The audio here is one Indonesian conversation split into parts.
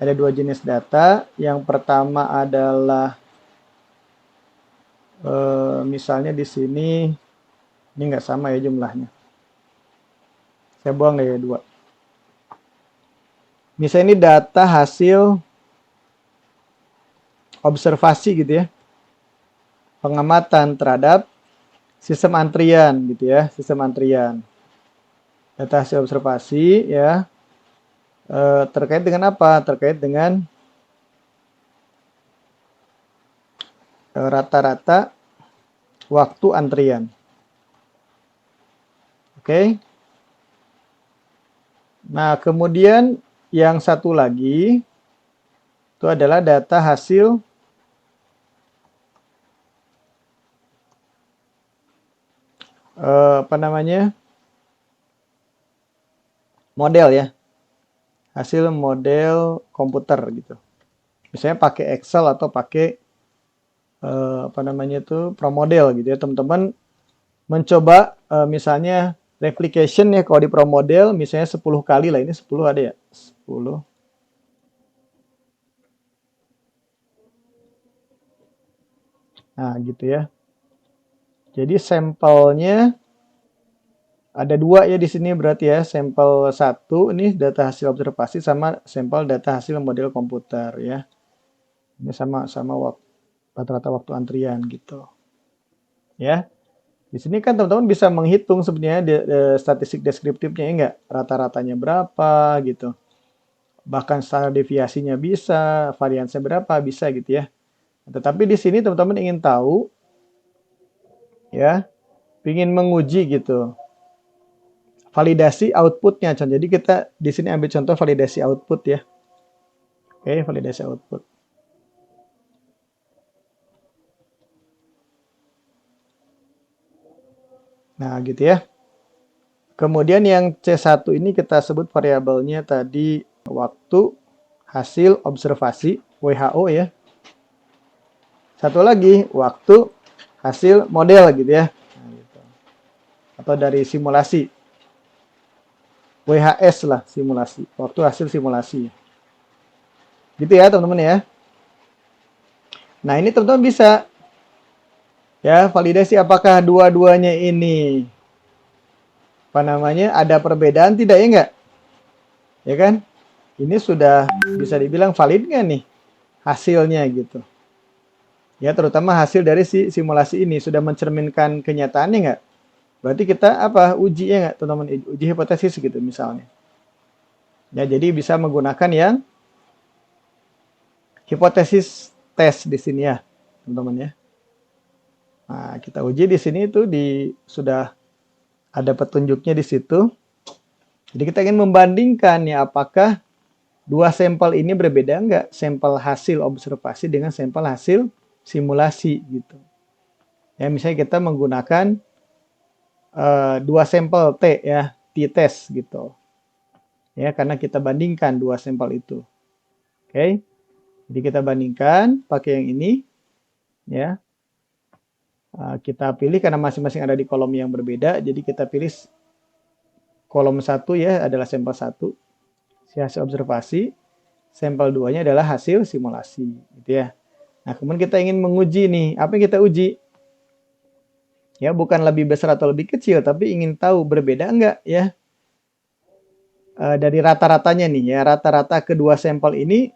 Ada dua jenis data. Yang pertama adalah misalnya di sini ini nggak sama ya jumlahnya. Saya buang deh ya dua. Misalnya ini data hasil observasi gitu ya, pengamatan terhadap sistem antrian gitu ya, sistem antrian. Data hasil observasi ya, terkait dengan apa? Terkait dengan rata-rata waktu antrian. Oke. Nah, kemudian yang satu lagi itu adalah data hasil apa namanya? Model ya. Hasil model komputer gitu. Misalnya pakai Excel atau pakai apa namanya itu ProModel gitu ya. Teman-teman mencoba misalnya replication ya kalau di ProModel misalnya 10 kali lah, ini 10 ada ya? 10. Nah, gitu ya. Jadi sampelnya ada dua ya di sini berarti ya. Sampel satu ini data hasil observasi sama sampel data hasil model komputer ya. Ini sama rata-rata waktu antrian gitu. Ya. Di sini kan teman-teman bisa menghitung sebenarnya statistik deskriptifnya ya enggak? Rata-ratanya berapa gitu. Bahkan standar deviasinya bisa, variansnya berapa bisa gitu ya. Tetapi di sini teman-teman ingin tahu ya, ingin menguji gitu validasi outputnya. Jadi kita di sini ambil contoh validasi output ya. Oke, validasi output. Nah, gitu ya. Kemudian yang C1 ini kita sebut variabelnya tadi waktu hasil observasi WHO ya. Satu lagi waktu hasil model gitu ya. Nah, gitu. Atau dari simulasi. WHS lah simulasi. Waktu hasil simulasi. Gitu ya teman-teman ya. Nah, ini teman-teman bisa ya validasi apakah dua-duanya ini apa namanya ada perbedaan tidak ya enggak? Ya kan? Ini sudah bisa dibilang valid nggak nih hasilnya gitu. Ya terutama hasil dari si simulasi ini sudah mencerminkan kenyataannya nggak? Berarti kita apa ujinya nggak teman-teman? Uji hipotesis gitu misalnya. Ya jadi bisa menggunakan yang hipotesis tes di sini ya teman-teman ya. Nah kita uji di sini itu sudah ada petunjuknya di situ. Jadi kita ingin membandingkan ya apakah dua sampel ini berbeda enggak? Sampel hasil observasi dengan sampel hasil simulasi gitu. Ya misalnya kita menggunakan dua sampel T ya, T-test gitu. Ya karena kita bandingkan dua sampel itu. Oke. Jadi kita bandingkan pakai yang ini ya. Kita pilih karena masing-masing ada di kolom yang berbeda, jadi kita pilih kolom 1 ya adalah sampel 1, hasil observasi, sampel 2-nya adalah hasil simulasi gitu ya. Nah, kemudian kita ingin menguji nih, apa yang kita uji? Ya, bukan lebih besar atau lebih kecil, tapi ingin tahu berbeda enggak ya dari rata-ratanya nih ya, rata-rata kedua sampel ini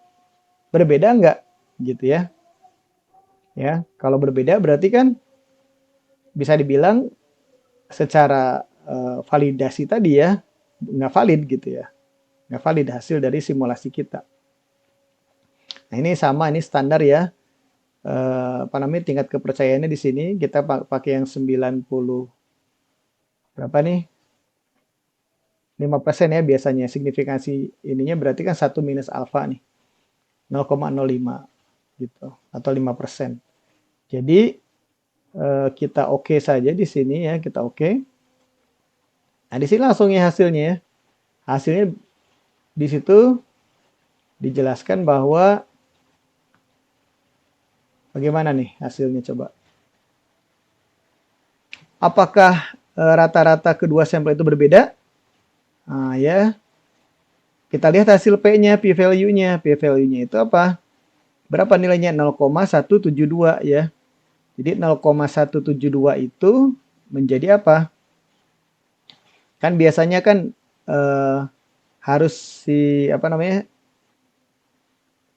berbeda enggak gitu ya. Ya, kalau berbeda berarti kan bisa dibilang secara validasi tadi ya nggak valid gitu ya, nggak valid hasil dari simulasi kita. Nah ini sama, ini standar ya, apa namanya tingkat kepercayaannya di sini kita pakai yang 90 berapa nih 5% ya biasanya signifikansi ininya berarti kan 1 minus alfa nih 0,05 gitu atau 5%. Jadi kita oke saja di sini ya kita oke. Nah di sini langsung ya hasilnya ya. Hasilnya di situ dijelaskan bahwa bagaimana nih hasilnya coba. Apakah rata-rata kedua sampel itu berbeda? Nah, ya. Kita lihat hasil P-nya, P-value-nya. P-value-nya itu apa? Berapa nilainya? 0,172 ya. Jadi 0,172 itu menjadi apa? Kan biasanya kan eh, harus si apa namanya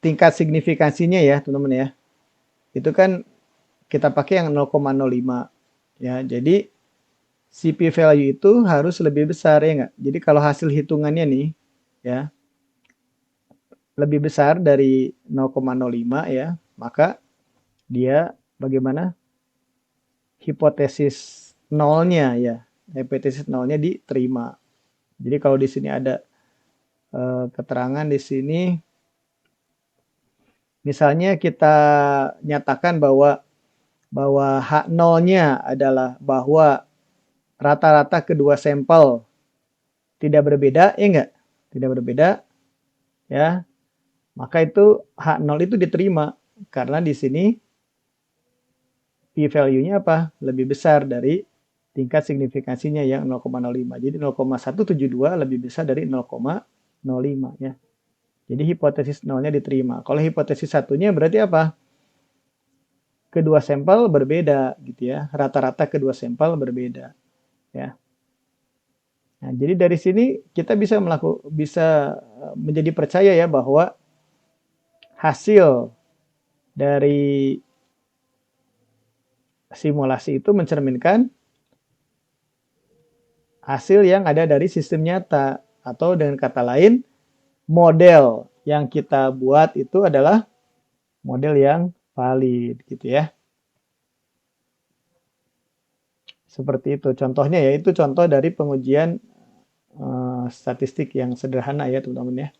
tingkat signifikansinya ya teman-teman ya. Itu kan kita pakai yang 0,05 ya. Jadi si p value itu harus lebih besar ya nggak? Jadi kalau hasil hitungannya nih ya lebih besar dari 0,05 ya, maka dia bagaimana? Hipotesis nolnya ya. Hipotesis nolnya diterima. Jadi kalau di sini ada keterangan di sini misalnya kita nyatakan bahwa H nolnya adalah bahwa rata-rata kedua sampel tidak berbeda, ya enggak? Tidak berbeda, ya. Maka itu H0 itu diterima karena di sini p value-nya apa? Lebih besar dari tingkat signifikansinya yang 0,05. Jadi 0,172 lebih besar dari 0,05 ya. Jadi hipotesis nolnya diterima. Kalau hipotesis satunya berarti apa? Kedua sampel berbeda gitu ya. Rata-rata kedua sampel berbeda ya. Nah, jadi dari sini kita bisa menjadi percaya ya bahwa hasil dari simulasi itu mencerminkan hasil yang ada dari sistem nyata atau dengan kata lain model yang kita buat itu adalah model yang valid gitu ya. Seperti itu contohnya ya, itu contoh dari pengujian statistik yang sederhana ya teman-teman ya.